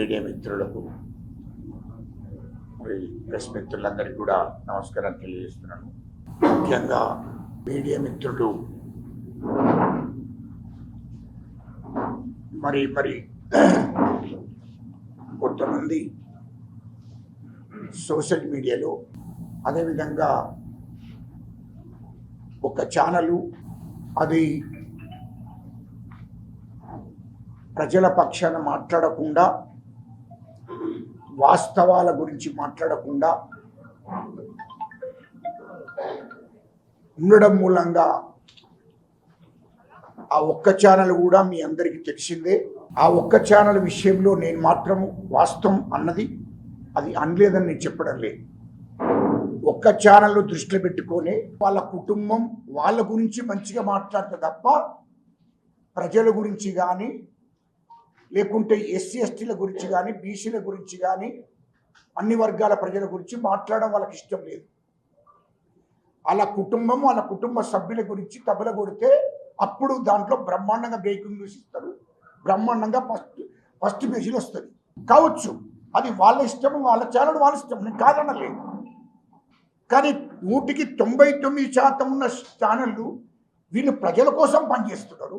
Media మిత్రులకు మరి press మిత్రులందరికీ కూడా నమస్కారం తెలియజేస్తున్నాను. ముఖ్యంగా మీడియా మిత్రులు మరి కొంతమంది సోషల్ మీడియాలో అదేవిధంగా ఒక ఛానలు అది ప్రజల పక్షాన మాట్లాడకుండా వాస్తవాల గురించి మాట్లాడకుండా ఉండడం మూలంగా ఆ ఒక్క ఛానల్ కూడా మీ అందరికీ తెలిసిందే. ఆ ఒక్క ఛానల్ విషయంలో నేను మాత్రము వాస్తవం అన్నది అది అనలేదని నేను చెప్పడం లేదు. ఒక్క ఛానల్ దృష్టిలో పెట్టుకొని వాళ్ళ కుటుంబం వాళ్ళ గురించి మంచిగా మాట్లాడితే తప్ప ప్రజల గురించి కానీ లేకుంటే ఎస్సీ ఎస్టీల గురించి కానీ బీసీల గురించి కానీ అన్ని వర్గాల ప్రజల గురించి మాట్లాడడం వాళ్ళకి ఇష్టం లేదు. వాళ్ళ కుటుంబం వాళ్ళ కుటుంబ సభ్యుల గురించి తబల కొడితే అప్పుడు దాంట్లో బ్రహ్మాండంగా బ్రేకింగ్ న్యూస్ ఇస్తారు, బ్రహ్మాండంగా ఫస్ట్ పేజీలు వస్తుంది కావచ్చు. అది వాళ్ళ ఇష్టం, వాళ్ళ ఛానల్ వాళ్ళ ఇష్టం, నేను కాదనలేదు. కానీ 99% ఉన్న ఛానళ్ళు వీళ్ళు ప్రజల కోసం పనిచేస్తున్నారు,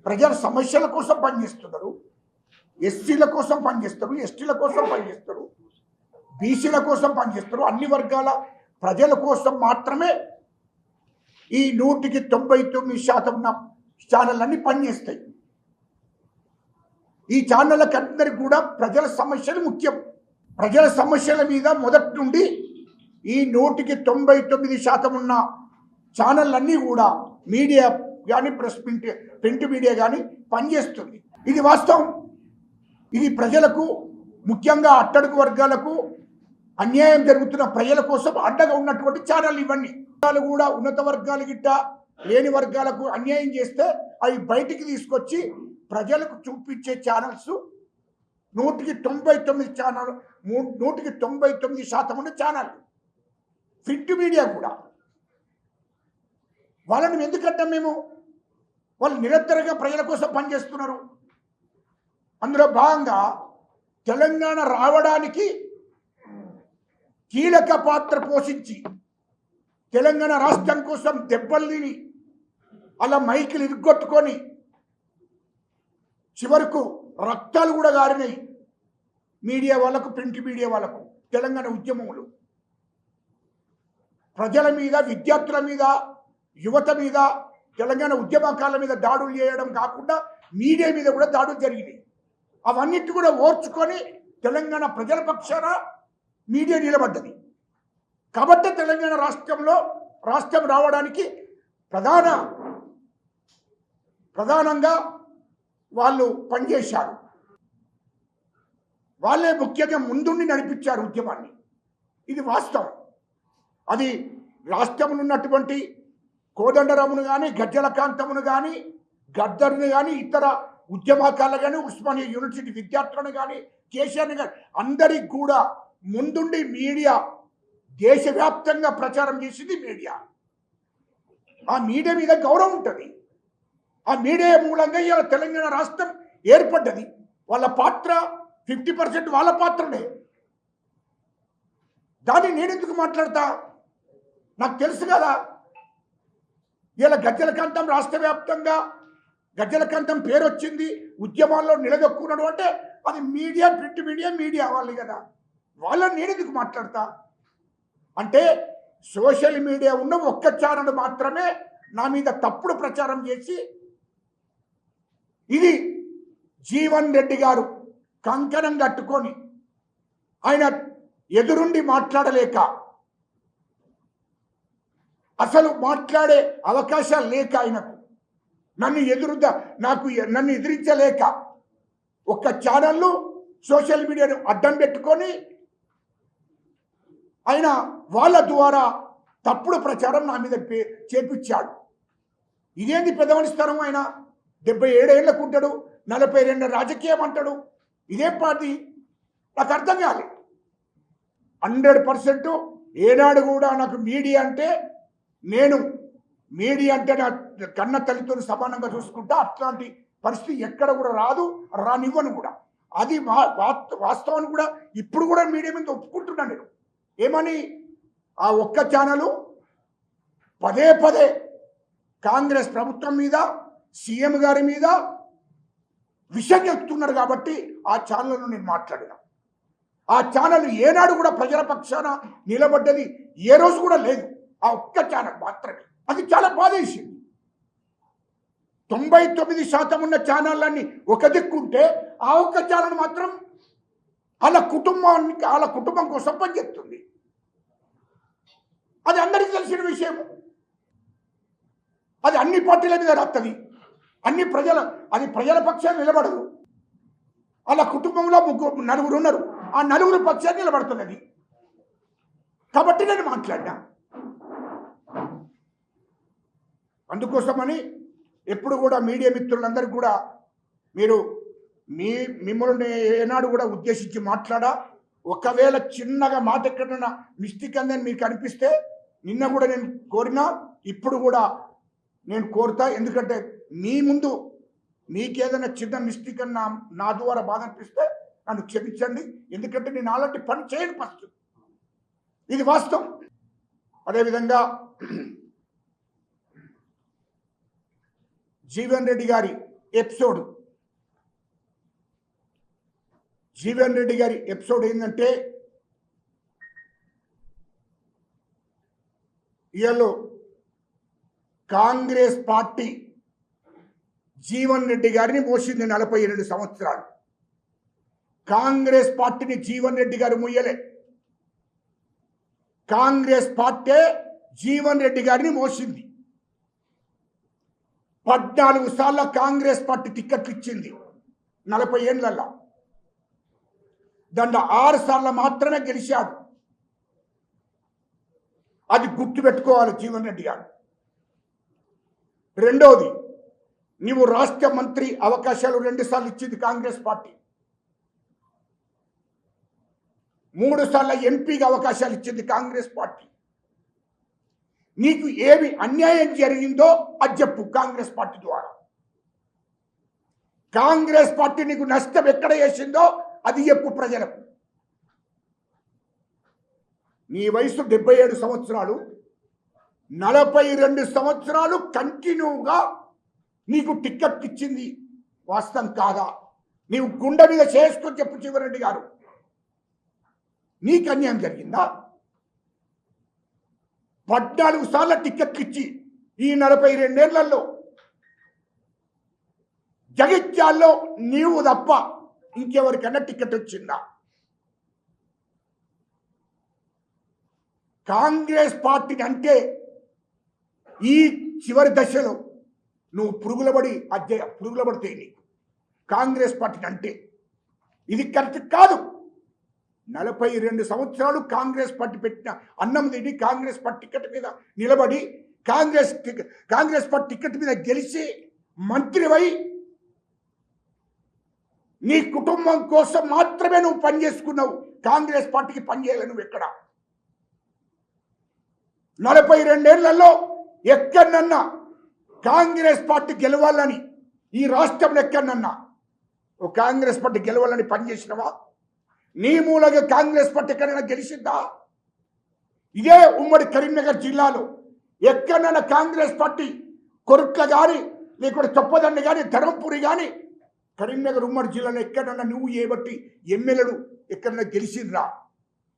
ప్రజల సమస్యల కోసం పనిచేస్తున్నారు, ఎస్సీల కోసం పనిచేస్తారు, ఎస్టీల కోసం పనిచేస్తారు, బీసీల కోసం పనిచేస్తారు, అన్ని వర్గాల ప్రజల కోసం మాత్రమే ఈ 99% ఉన్న ఛానళ్ళన్నీ పనిచేస్తాయి. ఈ ఛానళ్ళకి అందరికి కూడా ప్రజల సమస్యలు ముఖ్యం. ప్రజల సమస్యల మీద మొదటి నుండి ఈ 99% ఉన్న ఛానళ్ళన్నీ కూడా మీడియా కానీ ప్రింట్ మీడియా కానీ పనిచేస్తుంది. ఇది వాస్తవం. ఇది ప్రజలకు ముఖ్యంగా అట్టడుగు వర్గాలకు అన్యాయం జరుగుతున్న ప్రజల కోసం అండగా ఉన్నటువంటి ఛానల్ ఇవన్నీ. కూడా ఉన్నత వర్గాలు గిట్ట లేని వర్గాలకు అన్యాయం చేస్తే అవి బయటికి తీసుకొచ్చి ప్రజలకు చూపించే ఛానల్స్ 199% ఉన్న ఛానల్. ప్రింట్ మీడియా కూడా వాళ్ళని ఎందుకంటాం మేము? వాళ్ళు నిరంతరంగా ప్రజల కోసం పనిచేస్తున్నారు. అందులో భాగంగా తెలంగాణ రావడానికి కీలక పాత్ర పోషించి తెలంగాణ రాష్ట్రం కోసం దెబ్బలు తిని అలా మైకులు ఇరుగొట్టుకొని చివరకు రక్తాలు కూడా గారినాయి మీడియా వాళ్ళకు, ప్రింట్ మీడియా వాళ్ళకు. తెలంగాణ ఉద్యమములు ప్రజల మీద, విద్యార్థుల మీద, యువత మీద, తెలంగాణ ఉద్యమకాల మీద దాడులు చేయడం కాకుండా మీడియా మీద కూడా దాడులు జరిగినాయి. అవన్నిటి కూడా ఓర్చుకొని తెలంగాణ ప్రజల పక్షాన మీడియా నిలబడ్డది. కాబట్టి తెలంగాణ రాష్ట్రం రావడానికి ప్రధానంగా వాళ్ళు పనిచేశారు. వాళ్ళే ముఖ్యంగా ముందుండి నడిపించారు ఉద్యమాన్ని. ఇది వాస్తవం. అది రాష్ట్రంలో ఉన్నటువంటి కోదండరామును కానీ, గజ్జల కాంతమును కానీ, గద్దర్ని కానీ, ఇతర ఉద్యమకాలను కానీ, ఉస్మానియా యూనివర్సిటీ విద్యార్థులను కానీ, కేసీఆర్ని కానీ అందరికి కూడా ముందుండి మీడియా దేశవ్యాప్తంగా ప్రచారం చేసింది మీడియా. ఆ మీడియా మీద గౌరవం ఉంటుంది. ఆ మీడియా మూలంగా ఇవాళ తెలంగాణ రాష్ట్రం ఏర్పడ్డది. వాళ్ళ పాత్ర 50% వాళ్ళ పాత్రనే. దాన్ని నేనెందుకు మాట్లాడతా? నాకు తెలుసు కదా. ఇలా గజ్జల కాంతం రాష్ట్ర వ్యాప్తంగా గజ్జల కాంతం పేరు వచ్చింది, ఉద్యమాల్లో నిలదొక్కున్నాడు అంటే అది మీడియా, ప్రింట్ మీడియా వాళ్ళు కదా. వాళ్ళని నేనెందుకు మాట్లాడతా? అంటే సోషల్ మీడియా ఉన్న ఒక్క ఛానల్ మాత్రమే నా మీద తప్పుడు ప్రచారం చేసి, ఇది జీవన్ రెడ్డి గారు కంకణం కట్టుకొని ఆయన ఎదురుండి మాట్లాడలేక, అసలు మాట్లాడే అవకాశాలు లేక, ఆయనకు నన్ను ఎదిరించలేక ఒక్క ఛానళ్ళు సోషల్ మీడియాను అడ్డం పెట్టుకొని ఆయన వాళ్ళ ద్వారా తప్పుడు ప్రచారం నా మీద చేపించాడు. ఇదేంటి పెద్ద మనిషితనం? ఆయన 77 ఏళ్ళకు ఉంటాడు, 42 రాజకీయం అంటాడు. ఇదేం పార్టీ? నాకు అర్థం కాలేదు. 100% ఏనాడు కూడా నాకు మీడియా అంటే నేను నా కన్న తల్లితో సమానంగా చూసుకుంటా. అట్లాంటి పరిస్థితి ఎక్కడ కూడా రాదు, రానివ్వను కూడా. అది వాస్తవాన్ని కూడా ఇప్పుడు కూడా మీడియా మీద ఒప్పుకుంటున్నాను నేను. ఏమని ఆ ఒక్క ఛానలు పదే పదే కాంగ్రెస్ ప్రభుత్వం మీద, సీఎం గారి మీద విషయం చెప్తున్నారు కాబట్టి ఆ ఛానల్ను నేను మాట్లాడిన. ఆ ఛానల్ ఏనాడు కూడా ప్రజల పక్షాన నిలబడ్డది ఏ రోజు కూడా లేదు. ఆ ఒక్క ఛానల్ మాత్రమే. అది చాలా బాధేసింది. 99% ఉన్న ఛానళ్ళన్నీ ఒక దిక్కుంటే ఆ ఒక్క ఛానల్ మాత్రం వాళ్ళ కుటుంబం కోసం పనిచేస్తుంది. అది అందరికీ తెలిసిన విషయం. అది అన్ని పార్టీల మీద రాస్తుంది. అది ప్రజల పక్షాన్ని నిలబడదు. వాళ్ళ కుటుంబంలో నలుగురు ఉన్నారు. ఆ నలుగురు పక్షాన్ని నిలబడుతున్నది కాబట్టి నేను మాట్లాడినా. అందుకోసమని ఎప్పుడు కూడా మీడియా మిత్రులందరికీ కూడా మిమ్మల్ని ఏనాడు కూడా ఉద్దేశించి మాట్లాడా. ఒకవేళ చిన్నగా మాట ఎక్కడన్నా మిస్టేక్ అందని మీకు అనిపిస్తే నిన్న కూడా నేను కోరినా, ఇప్పుడు కూడా నేను కోరుతా. ఎందుకంటే మీ ముందు మీకేదైనా చిన్న మిస్టేక్ అని నా ద్వారా బాధ అనిపిస్తే నన్ను క్షమించండి. ఎందుకంటే నేను అలాంటి పని చేయను ఫస్ట్. ఇది వాస్తవం. అదేవిధంగా జీవన్ రెడ్డి గారి ఎపిసోడ్ ఏంటంటే, ఇవాళ కాంగ్రెస్ పార్టీ జీవన్ రెడ్డి గారిని మోసింది 42 సంవత్సరాలు. కాంగ్రెస్ పార్టీని జీవన్ రెడ్డి గారు మోయలే. కాంగ్రెస్ పార్టీ జీవన్ రెడ్డి గారిని మోసింది. 14 సార్లు కాంగ్రెస్ పార్టీ టిక్కెట్లు ఇచ్చింది 40 ఏళ్లలో. దాంట్లో 6 సార్లు మాత్రమే గెలిచాడు. అది గుర్తుపెట్టుకోవాలి జీవన్ రెడ్డి గారు. రెండోది, నీవు రాష్ట్ర మంత్రి అవకాశాలు 2 సార్లు ఇచ్చింది కాంగ్రెస్ పార్టీ. 3 సార్లు ఎంపీగా అవకాశాలు ఇచ్చింది కాంగ్రెస్ పార్టీ. నీకు ఏమి అన్యాయం జరిగిందో అది చెప్పు. కాంగ్రెస్ పార్టీ ద్వారా కాంగ్రెస్ పార్టీ నీకు నష్టం ఎక్కడ చేసిందో అది చెప్పు ప్రజలకు. నీ వయసు 77 సంవత్సరాలు, 42 సంవత్సరాలు కంటిన్యూగా నీకు టిక్కెట్ ఇచ్చింది వాస్తవం కాదా? నీవు గుండె మీద చేసుకొని చెప్పు జీవన్ రెడ్డి గారు. నీకు అన్యాయం జరిగిందా? 14 సార్లు టిక్కెట్లు ఇచ్చి ఈ 42 ఏళ్లలో జగిత్యాల్లో నీవు తప్ప ఇంకెవరికన్నా టికెట్ వచ్చిందా? కాంగ్రెస్ పార్టీని అంటే ఈ చివరి దశలో నువ్వు పురుగులబడితే నీకు కాంగ్రెస్ పార్టీని అంటే ఇది కరెక్ట్ కాదు. 42 సంవత్సరాలు కాంగ్రెస్ పార్టీ పెట్టిన అన్నం తిని కాంగ్రెస్ పార్టీ టికెట్ మీద నిలబడి కాంగ్రెస్ పార్టీ టికెట్ మీద గెలిచి మంత్రివై నీ కుటుంబం కోసం మాత్రమే నువ్వు పనిచేసుకున్నావు. కాంగ్రెస్ పార్టీకి పనిచేయాలి నువ్వు. ఎక్కడ 42 ఏళ్లలో ఎక్కడన్నా కాంగ్రెస్ పార్టీ గెలవాలని ఈ రాష్ట్రంలో ఎక్కడన్నా ఓ కాంగ్రెస్ పార్టీ గెలవాలని పనిచేసినవా? నీ మూలంగా కాంగ్రెస్ పార్టీ ఎక్కడైనా గెలిచిందా? ఇదే ఉమ్మడి కరీంనగర్ జిల్లాలో ఎక్కడైనా కాంగ్రెస్ పార్టీ కొరుట్ల కానీ లేకపోతే చొప్పదండి కానీ ధర్మపురి కానీ కరీంనగర్ ఉమ్మడి జిల్లాలో ఎక్కడన్నా నువ్వు ఏబట్టి ఎమ్మెల్యేలు ఎక్కడైనా గెలిచిండ్రా?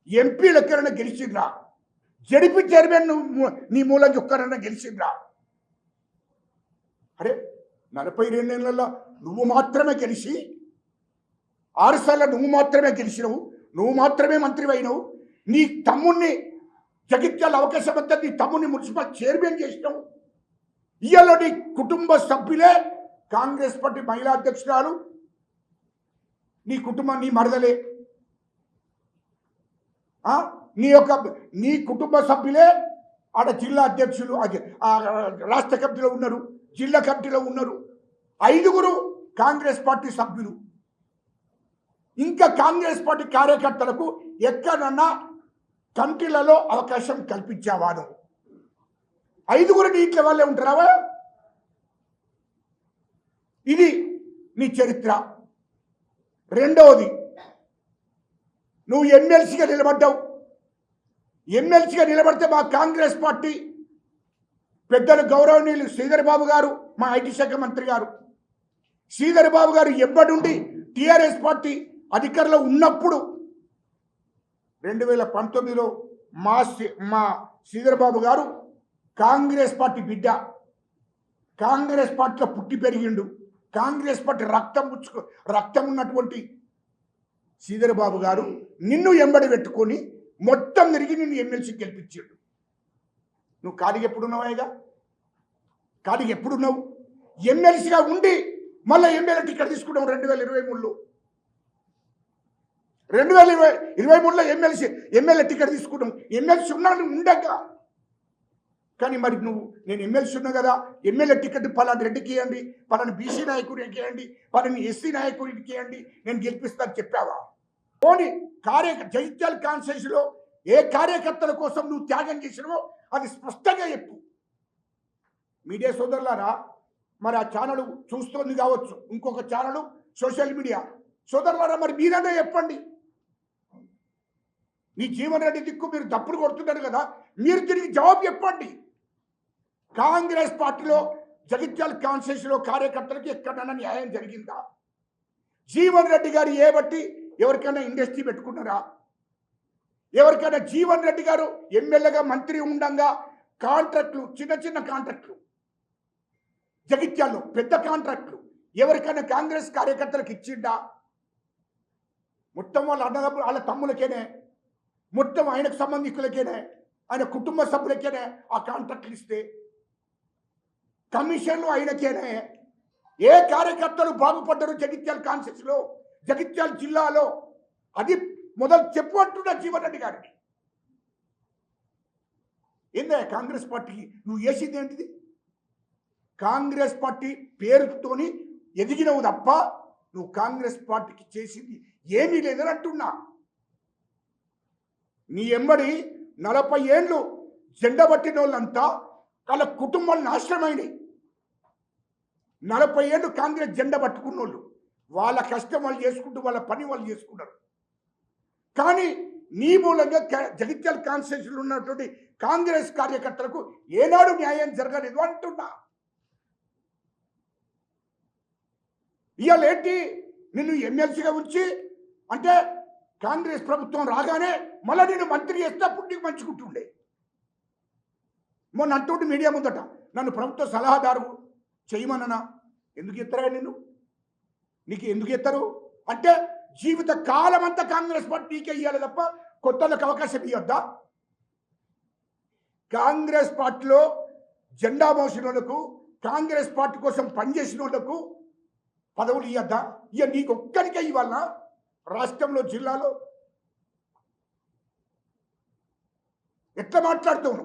ఎంపీలు ఎక్కడైనా గెలిచిండ్రా? జడిపి చైర్మన్ నీ మూలంగా ఒక్కడైనా గెలిచిండ్రా? అరే 42 ఏళ్లలో నువ్వు మాత్రమే గెలిచి 6 సార్లు నువ్వు మాత్రమే గెలిచినవు, నువ్వు మాత్రమే మంత్రి అయినవు. నీ తమ్ముడిని జగిత్యాల అవకాశం అంతా నీ తమ్ముడిని మున్సిపల్ చైర్మన్ చేసినావు. ఇవాళ నీ కుటుంబ సభ్యులే కాంగ్రెస్ పార్టీ మహిళా అధ్యక్షురాలు, నీ కుటుంబం నీ మరదలే. నీ కుటుంబ సభ్యులే ఆడ జిల్లా అధ్యక్షులు, రాష్ట్ర కమిటీలో ఉన్నారు, జిల్లా కమిటీలో ఉన్నారు. 5గురు కాంగ్రెస్ పార్టీ సభ్యులు. ఇంకా కాంగ్రెస్ పార్టీ కార్యకర్తలకు ఎక్కడన్నా కమిటీలలో అవకాశం కల్పించావా? నువ్వు 5గురు నీ ఇంట్లో వాళ్ళే ఉంటారావా? ఇది నీ చరిత్ర. రెండవది, నువ్వు ఎమ్మెల్సీగా నిలబడ్డావు. ఎమ్మెల్సీగా నిలబడితే మా కాంగ్రెస్ పార్టీ పెద్దలు గౌరవనీయులు శ్రీధర్ బాబు గారు, మా ఐటీ శాఖ మంత్రి గారు, శ్రీధర్ బాబు గారు ఎప్పటి టీఆర్ఎస్ పార్టీ అధికారంలో ఉన్నప్పుడు 2019లో మా శ్రీధర్ బాబు గారు కాంగ్రెస్ పార్టీ బిడ్డ, కాంగ్రెస్ పార్టీలో పుట్టి పెరిగిండు, కాంగ్రెస్ పార్టీ రక్తం ఉన్నటువంటి శ్రీధర్ బాబు గారు నిన్ను ఎంబడి పెట్టుకొని మొత్తం తిరిగి నిన్ను ఎమ్మెల్సీకి గెలిపించాడు. నువ్వు ఖాళీగా ఎప్పుడున్నావుగా? ఖాళీగా ఎప్పుడున్నావు? ఎమ్మెల్సీగా ఉండి మళ్ళీ ఎమ్మెల్యే టికెట్ తీసుకున్నావు 2023లో. 2023లో ఎమ్మెల్యే టికెట్ తీసుకున్నావు. ఎమ్మెల్సీ ఉన్నాను ఉండగా, కానీ మరి నేను ఎమ్మెల్సీ ఉన్నా కదా, ఎమ్మెల్యే టికెట్ పలాని రెడ్డికి ఇవ్వండి, పలాని బీసీ నాయకుడికి ఇవ్వండి, పలాని ఎస్సీ నాయకుడికి ఇవ్వండి, నేను గెలిపిస్తాను చెప్పావా? పోనీ జగిత్యాల కాన్స్టిట్యూన్సీలో ఏ కార్యకర్తల కోసం నువ్వు త్యాగం చేసినావో అది స్పష్టంగా చెప్పు. మీడియా సోదరులారా, మరి ఆ ఛానల్ చూస్తోంది కావచ్చు, ఇంకొక ఛానల్ సోషల్ మీడియా సోదరులారా, మరి మీరన్నా చెప్పండి. మీ జీవన్ రెడ్డి దిక్కు మీరు దప్పులు కొడుతున్నారు కదా, మీరు తిరిగి జవాబు చెప్పండి. కాంగ్రెస్ పార్టీలో జగిత్యాల కాన్స్టిట్యూన్సీలో కార్యకర్తలకు ఎక్కడన్నా న్యాయం జరిగిందా? జీవన్ రెడ్డి గారు బట్టి ఎవరికైనా ఇండస్ట్రీ పెట్టుకున్నారా? ఎవరికైనా జీవన్ రెడ్డి గారు ఎమ్మెల్యేగా మంత్రి ఉండగా కాంట్రాక్టులు, చిన్న కాంట్రాక్టులు, జగిత్యాల్లో పెద్ద కాంట్రాక్టులు ఎవరికైనా కాంగ్రెస్ కార్యకర్తలకు ఇచ్చిండా? మొత్తం వాళ్ళ అన్నదమ్ములు, వాళ్ళ తమ్ములకేనే, మొత్తం ఆయనకు సంబంధికులకేనే, ఆయన కుటుంబ సభ్యులకేనే ఆ కాంట్రాక్టులు ఇస్తే కమిషన్లు ఆయనకేనే. ఏ కార్యకర్తలు బాగుపడ్డారు జగిత్యాల కాన్స్టిట్యూన్సీలో, జగిత్యాల జిల్లాలో? అది మొదలు చెప్పు అంటున్నా జీవన్ రెడ్డి గారికి. ఏందా కాంగ్రెస్ పార్టీకి నువ్వు చేసింది ఏంటిది? కాంగ్రెస్ పార్టీ పేరుతోని ఎదిగినవు తప్ప నువ్వు కాంగ్రెస్ పార్టీకి చేసింది ఏమీ లేదని అంటున్నా. నీ ఎంబడి 40 ఏళ్ళు జెండా పట్టిన వాళ్ళంతా వాళ్ళ కుటుంబాలు నాశనమైనవి. 40 ఏళ్ళు కాంగ్రెస్ జెండా పట్టుకున్న వాళ్ళు వాళ్ళ కష్టం వాళ్ళు చేసుకుంటూ వాళ్ళ పని వాళ్ళు చేసుకున్నారు. కానీ నీ మూలంగా జగిత్యాల కాన్స్టిట్యూన్సీలో ఉన్నటువంటి కాంగ్రెస్ కార్యకర్తలకు ఏనాడు న్యాయం జరగలేదు అంటున్నా. ఇవాళ ఏంటి నిన్ను ఎమ్మెల్సీగా ఉంచి అంటే కాంగ్రెస్ ప్రభుత్వం రాగానే మళ్ళీ నేను మంత్రి చేస్తే అప్పుడు నీకు మంచుకుంటుండే. మొన్న అంటుంటే మీడియా ముందట నన్ను ప్రభుత్వ సలహాదారు చేయమన్నా. ఎందుకు ఎత్తారా నీకు ఎందుకు ఎత్తారు అంటే జీవిత కాలం అంతా కాంగ్రెస్ పార్టీకే ఇవ్వాలి తప్ప కొత్తలకు అవకాశం ఇవ్వద్దా? కాంగ్రెస్ పార్టీలో జెండా మోసిన వాళ్ళకు, కాంగ్రెస్ పార్టీ కోసం పనిచేసిన వాళ్ళకు పదవులు ఇవ్వద్దా? నీకు ఒక్కరికే ఇవ్వాలన్నా రాష్ట్రంలో, జిల్లాలో? ఎట్లా మాట్లాడుతావు?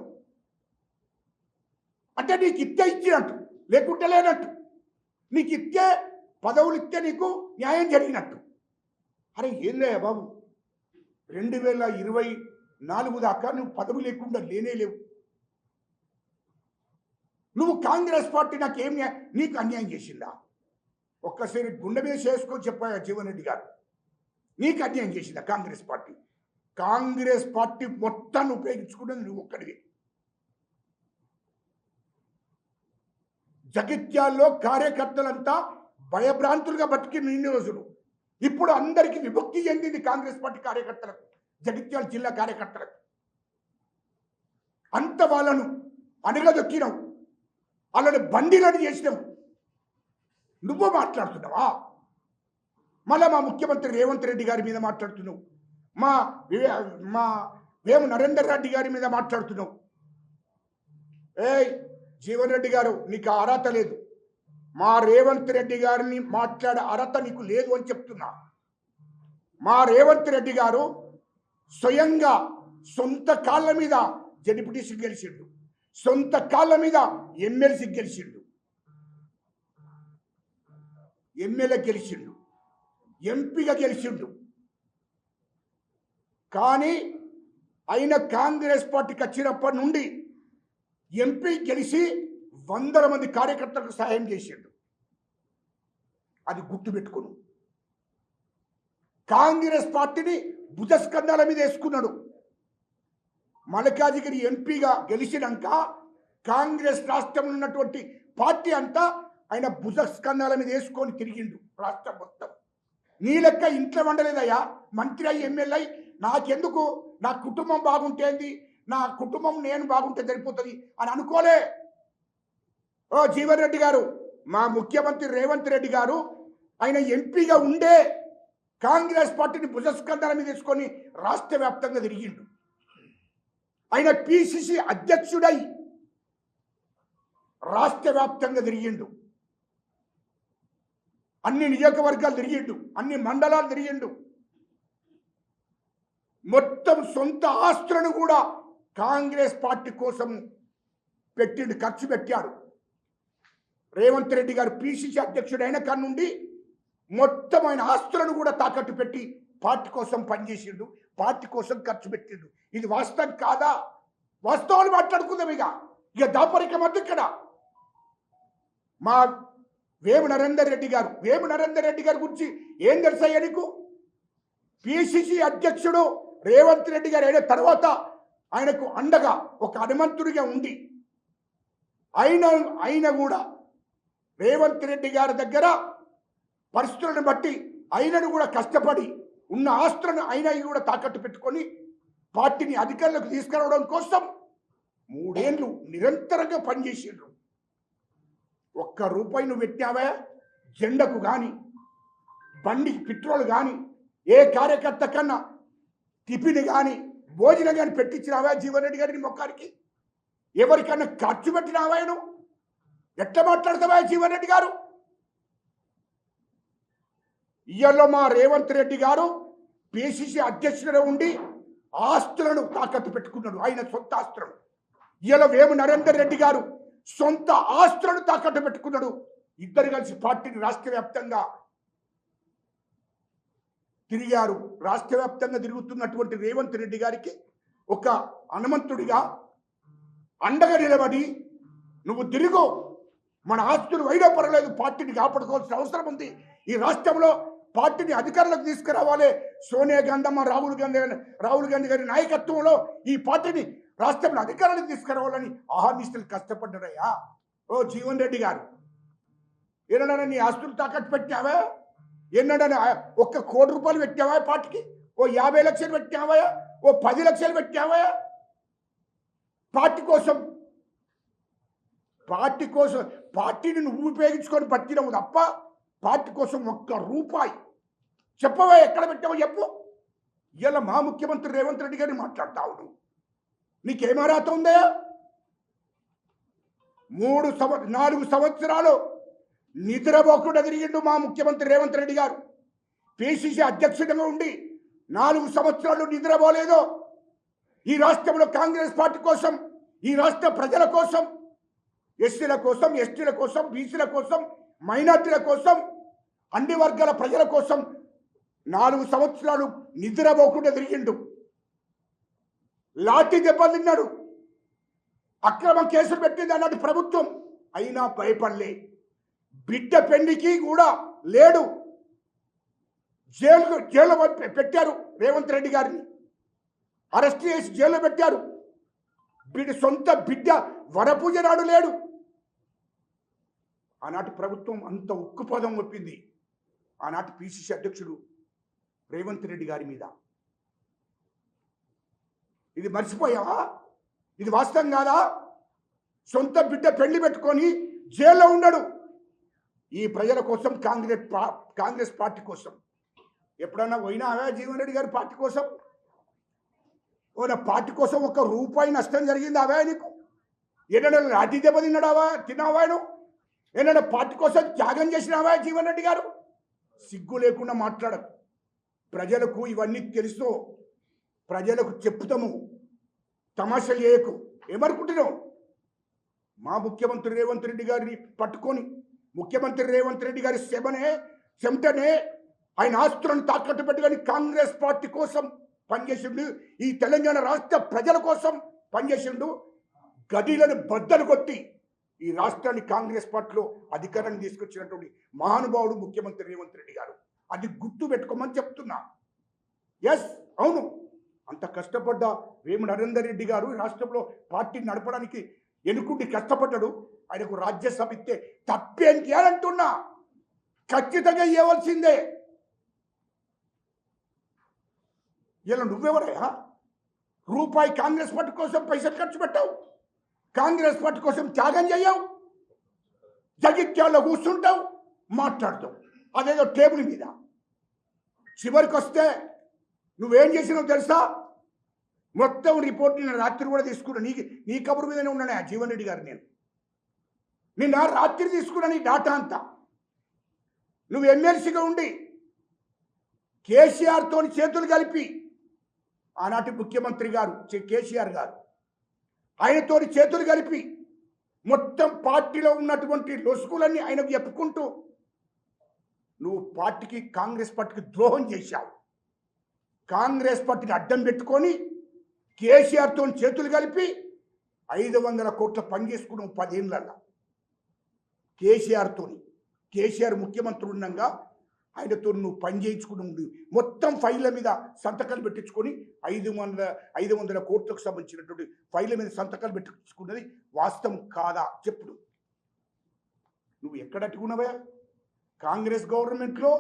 అంటే నీకు ఇస్తే ఇచ్చినట్టు, లేకుంటే లేనట్టు. నీకు ఇస్తే పదవులు ఇస్తే నీకు న్యాయం జరిగినట్టు. అరే ఏంలే బాబు, 2024 దాకా నువ్వు పదవి లేకుండా లేవు. నువ్వు కాంగ్రెస్ పార్టీ నీకు అన్యాయం చేసిందా? ఒక్కసారి గుండె మీద చేసుకొని చెప్పాయా జీవన్ రెడ్డి గారు? నీకు అన్యాయం చేసిందా కాంగ్రెస్ పార్టీ? కాంగ్రెస్ పార్టీ మొత్తాన్ని ఉపయోగించుకున్నది నువ్వు ఒక్కడివి. జగిత్యాల్లో కార్యకర్తలంతా భయభ్రాంతులుగా బతికిన ఇన్ని రోజులు ఇప్పుడు అందరికీ విభక్తి చెందింది కాంగ్రెస్ పార్టీ కార్యకర్తలకు, జగిత్యాల జిల్లా కార్యకర్తలకు. అంత వాళ్ళను అనగదొక్కినావు, వాళ్ళని బందీలను చేసినావు. నువ్వు మాట్లాడుతున్నావా? మళ్ళా మా ముఖ్యమంత్రి రేవంత్ రెడ్డి గారి మీద మాట్లాడుతున్నావు, మా వేము నరేందర్ రెడ్డి గారి మీద మాట్లాడుతున్నావు. జీవన్ రెడ్డి గారు, నీకు అర్హత లేదు. మా రేవంత్ రెడ్డి గారిని మాట్లాడే అర్హత నీకు లేదు అని చెప్తున్నా. మా రేవంత్ రెడ్డి గారు స్వయంగా సొంత కాళ్ళ మీద జడ్పీటీసీ గెలిచిండు, సొంత కాళ్ళ మీద ఎమ్మెల్సీ గెలిచిండు, ఎమ్మెల్యే గెలిచిండు, ఎంపీగా గెలిచిండు. కానీ ఆయన కాంగ్రెస్ పార్టీకి వచ్చినప్పటి నుండి ఎంపీ గెలిచి 100 మంది కార్యకర్తలకు సహాయం చేసిండు. అది గుర్తుపెట్టుకును. కాంగ్రెస్ పార్టీని భుజస్కంధాల మీద వేసుకున్నాడు. మల్కాజిగిరి ఎంపీగా గెలిచినాక కాంగ్రెస్ రాష్ట్రంలో ఉన్నటువంటి పార్టీ అంతా ఆయన భుజస్కంధాల మీద వేసుకొని తిరిగిండు రాష్ట్రం మొత్తం. నీ లెక్క ఇంట్లో వండలేదయ్యా, మంత్రి అయ్యి ఎమ్మెల్యే అయ్యి నాకెందుకు, నా కుటుంబం బాగుంటేంది, నా కుటుంబం నేను బాగుంటే సరిపోతుంది అని అనుకోలే. ఓ జీవన్ రెడ్డి గారు, మా ముఖ్యమంత్రి రేవంత్ రెడ్డి గారు ఆయన ఎంపీగా ఉండే కాంగ్రెస్ పార్టీని భుజస్కంధాల మీద తీసుకొని రాష్ట్ర వ్యాప్తంగా తిరిగిండు. ఆయన పిసిసి అధ్యక్షుడై రాష్ట్ర వ్యాప్తంగా తిరిగిండు. అన్ని నియోజకవర్గాలు తిరిగిండు, అన్ని మండలాలు తిరిగిండు. మొత్తం సొంత ఆస్తులను కూడా కాంగ్రెస్ పార్టీ కోసం పెట్టిండు, ఖర్చు పెట్టాడు. రేవంత్ రెడ్డి గారు పిసిసి అధ్యక్షుడైన కానుండి మొత్తం ఆయన ఆస్తులను కూడా తాకట్టు పెట్టి పార్టీ కోసం పనిచేసిండు, పార్టీ కోసం ఖర్చు పెట్టిండు. ఇది వాస్తవం కాదా? వాస్తవాలు మాట్లాడుకుందాం. ఇక దాపరికం వద్దు. ఇక్కడ మా వేము నరేందర్ రెడ్డి గారి గురించి ఏం తెలుసయ్యా నీకు? పిసిసి అధ్యక్షుడు రేవంత్ రెడ్డి గారు అయిన తర్వాత ఆయనకు అండగా ఒక హనుమంతుడిగా ఉండి ఆయన కూడా రేవంత్ రెడ్డి గారి దగ్గర పరిస్థితులను బట్టి ఆయనను కూడా కష్టపడి ఉన్న ఆస్తులను ఆయన కూడా తాకట్టు పెట్టుకొని పార్టీని అధికారులకు తీసుకురావడం కోసం 3 ఏళ్ళు నిరంతరంగా పనిచేసిండ్రు. ఒక్క రూపాయి నువ్వు పెట్టావా? జెండకు కానీ, బండికి పెట్రోల్ కానీ, ఏ కార్యకర్త కన్నా టిఫిన్ కానీ, భోజనం కానీ పెట్టించినావా జీవన్ రెడ్డి గారికి మొక్కానికి? ఎవరికన్నా ఖర్చు పెట్టినావా? నువ్వు ఎట్లా మాట్లాడతావా జీవన్ రెడ్డి గారు? ఇయ్యలో మా రేవంత్ రెడ్డి గారు పిసిసి అధ్యక్షుడిగా ఉండి ఆస్తులను తాకట్టు పెట్టుకున్నాడు, ఆయన సొంత ఆస్తులను. ఇయ్యలో వేము నరేందర్ రెడ్డి గారు సొంత ఆస్తులను తాకట్టు పెట్టుకున్నాడు. ఇద్దరు కలిసి పార్టీని రాష్ట్ర వ్యాప్తంగా తిరిగారు. రాష్ట్ర వ్యాప్తంగా తిరుగుతున్నటువంటి రేవంత్ రెడ్డి గారికి ఒక హనుమంతుడిగా అండగా నిలబడి నువ్వు తిరుగు, మన ఆస్తులు వైనా పర్వాలేదు, పార్టీని కాపాడుకోవాల్సిన అవసరం ఉంది. ఈ రాష్ట్రంలో పార్టీని అధికారులకు తీసుకురావాలి. సోనియా గాంధీ రాహుల్ గాంధీ గారి నాయకత్వంలో ఈ పార్టీని రాష్ట్రంలో అధికారులకు తీసుకురావాలని ఆహర్నిశలు కష్టపడ్డారయ్యా. ఓ జీవన్ రెడ్డి గారు, ఏనాడన్నా నీ ఆస్తులు తాకట్టు పెట్టావా? ఏనాడన్నా 1 కోటి రూపాయలు పెట్టావా పార్టీకి? ఓ 50 లక్షలు పెట్టావా? ఓ 10 లక్షలు పెట్టావా? పార్టీ కోసం పార్టీని నువ్వు ఉపయోగించుకొని పట్టినవు తప్ప పార్టీ కోసం 1 రూపాయి చెప్పవా? ఎక్కడ పెట్టావో చెప్పు. ఇలా మా ముఖ్యమంత్రి రేవంత్ రెడ్డి గారిని మాట్లాడతావు. నీకేమర్హత ఉందా? 4 సంవత్సరాలు నిద్రపోకుండా తిరిగిండు మా ముఖ్యమంత్రి రేవంత్ రెడ్డి గారు. పిసిసి అధ్యక్షుడిగా ఉండి 4 సంవత్సరాలు నిద్రపోలేదు. ఈ రాష్ట్రంలో కాంగ్రెస్ పార్టీ కోసం, ఈ రాష్ట్ర ప్రజల కోసం, ఎస్సీల కోసం, ఎస్టీల కోసం, బీసీల కోసం, మైనార్టీల కోసం, అన్ని వర్గాల ప్రజల కోసం 4 సంవత్సరాలు నిద్రపోకుండా తిరిగిండు. లాఠీ దెబ్బలు తిన్నాడు. అక్రమ కేసులు పెట్టింది అన్నట్టు ప్రభుత్వం, అయినా భయపడలే. బిడ్డ పెళ్లికి కూడా లేడు. జైలు పెట్టారు. రేవంత్ రెడ్డి గారిని అరెస్ట్ చేసి జైల్లో పెట్టారు. సొంత బిడ్డ వరపూజ నాడు లేడు. ఆనాటి ప్రభుత్వం అంత ఉక్కుపదం ఒప్పింది ఆనాటి పిసిసి అధ్యక్షుడు రేవంత్ రెడ్డి గారి మీద. ఇది మర్చిపోయావా? ఇది వాస్తవం కాదా? సొంత బిడ్డ పెళ్లి పెట్టుకొని జైల్లో ఉన్నాడు. ఈ ప్రజల కోసం, కాంగ్రెస్ పార్టీ కోసం. ఎప్పుడన్నా పోయినావా జీవన్ రెడ్డి గారి పార్టీ కోసం? ఓ పార్టీ కోసం 1 రూపాయి నష్టం జరిగిందావా నీకు? ఏదైనా లాఠీ దెబ్బ తిన్నావా నువ్వు? ఏదైనా పార్టీ కోసం త్యాగం చేసినావా జీవన్ రెడ్డి గారు? సిగ్గు లేకుండా మాట్లాడకు. ప్రజలకు ఇవన్నీ తెలుసు, ప్రజలకు చెప్తాము. తమాషా చేయకు. ఏమనుకుంటున్నావు? మా ముఖ్యమంత్రి రేవంత్ రెడ్డి గారిని పట్టుకొని, ముఖ్యమంత్రి రేవంత్ రెడ్డి గారి చెమటనే ఆయన ఆస్తులను తాకట్టు పెట్టుకొని కాంగ్రెస్ పార్టీ కోసం పనిచేసిండు. ఈ తెలంగాణ రాష్ట్ర ప్రజల కోసం పనిచేసిండు. గడిలను బద్దలు కొట్టి ఈ రాష్ట్రాన్ని కాంగ్రెస్ పార్టీలో అధికారాన్ని తీసుకొచ్చినటువంటి మహానుభావుడు ముఖ్యమంత్రి రేవంత్ రెడ్డి గారు. అది గుర్తు పెట్టుకోమని చెప్తున్నా. ఎస్, అవును. అంత కష్టపడ్డ వేము నరేందర్ రెడ్డి గారు రాష్ట్రంలో పార్టీని నడపడానికి ఎన్నుకుండి కష్టపడ్డాడు. ఆయనకు రాజ్యసభ ఇస్తే తప్పేంటి అని అంటున్నా. ఖచ్చితంగా ఇవ్వవలసిందే. ఇలా నువ్వెవరయ్యా? రూపాయి కాంగ్రెస్ పార్టీ కోసం పైసలు ఖర్చు పెట్టావు, కాంగ్రెస్ పార్టీ కోసం త్యాగం చేయవు, జగిత్యాల్లో కూర్చుంటావు, మాట్లాడతావు అదేదో టేబుల్ మీద. చివరికి వస్తే నువ్వేం చేసినావు తెలుసా? మొత్తం రిపోర్ట్ నిన్న రాత్రి కూడా తీసుకున్నా. నీ కబురు మీదనే ఉన్నాను ఆ జీవన్ రెడ్డి గారు. నిన్న రాత్రి తీసుకున్నా నీ డాటా అంతా. నువ్వు ఎమ్మెల్సీగా ఉండి కేసీఆర్తో చేతులు కలిపి, ఆనాటి ముఖ్యమంత్రి గారు కేసీఆర్ గారు ఆయనతో చేతులు కలిపి మొత్తం పార్టీలో ఉన్నటువంటి లొసుకులన్నీ ఆయనకు చెప్పుకుంటూ నువ్వు పార్టీకి, కాంగ్రెస్ పార్టీకి ద్రోహం చేశావు. కాంగ్రెస్ పార్టీని అడ్డం పెట్టుకొని కేసీఆర్తో చేతులు కలిపి 500 కోట్ల పని చేసుకున్నావు 10 ఏళ్ళల్లో కేసీఆర్తో. కేసీఆర్ ముఖ్యమంత్రి ఉండగా ఆయనతో నువ్వు పని చేయించుకుని మొత్తం ఫైళ్ళ మీద సంతకాలు పెట్టించుకొని 500 కోట్లకు సంబంధించినటువంటి ఫైళ్ళ మీద సంతకాలు పెట్టించుకున్నది వాస్తవం కాదా చెప్పుడు. నువ్వు ఎక్కడ అట్టుకున్నావా? కాంగ్రెస్ గవర్నమెంట్లో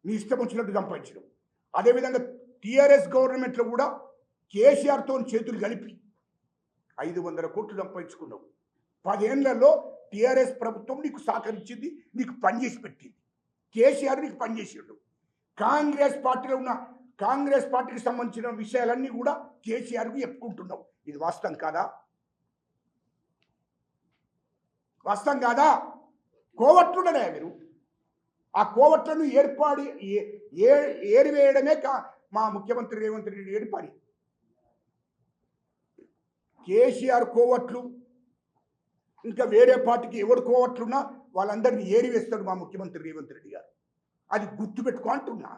నీ ఇష్టం వచ్చినట్టు సంపాదించడం. అదేవిధంగా టీఆర్ఎస్ గవర్నమెంట్లో కూడా కేసీఆర్తో చేతులు కలిపి 500 కోట్లు సంపాదించుకున్నావు. 10 ఏళ్లలో టీఆర్ఎస్ ప్రభుత్వం నీకు సహకరించింది, నీకు పనిచేసి పెట్టింది. కేసీఆర్ నీకు పనిచేసాడు. కాంగ్రెస్ పార్టీలో ఉన్న కాంగ్రెస్ పార్టీకి సంబంధించిన విషయాలన్నీ కూడా కేసీఆర్కు చెప్పుకుంటున్నావు. ఇది వాస్తవం కాదా? వాస్తవం కాదా? కోవట్లుండనే మీరు. ఆ కోవట్లను ఏరివేయడమే మా ముఖ్యమంత్రి రేవంత్ రెడ్డి ఏడి పని. కేసీఆర్ కోవట్లు, ఇంకా వేరే పార్టీకి ఎవరు కోవట్లున్నా వాళ్ళందరినీ ఏరివేస్తాడు మా ముఖ్యమంత్రి రేవంత్ రెడ్డి గారు. అది గుర్తుపెట్టుకో అంటున్నా.